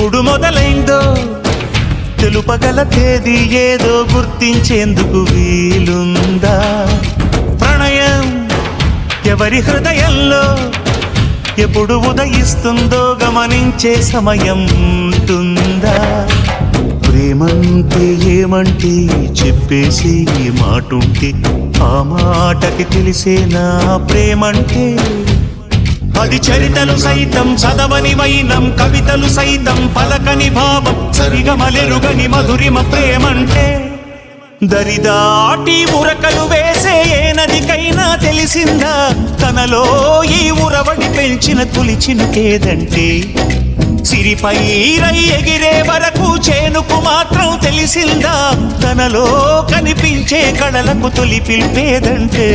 ఎప్పుడు మొదలైందో తెలుపగల తేదీ ఏదో గుర్తించేందుకు వీలుందా? ప్రణయం ఎవరి హృదయంలో ఎప్పుడు ఉదయిస్తుందో గమనించే సమయం ఉంటుందా? ప్రేమంటే ఏమంటే చెప్పేసి మాటుంటే ఆ మాటకి తెలిసేనా ప్రేమంటే? అది చరితలు సైతం చదవని వైనం, కవితలు సైతం పలకని భావం, సరిగమలెరుగని మధురిమ ప్రేమంటే. దరిదాటి ఉరకలు వేసే ఏ నదికైనా తెలిసిందా తనలో ఈ ఉరవడి పెంచిన తొలిచినకేదంటే? సిరిపై రై ఎగిరే వరకు చేనుకు మాత్రం తెలిసిందా తనలో కనిపించే కళలకు తొలి పిలిపేదంటే?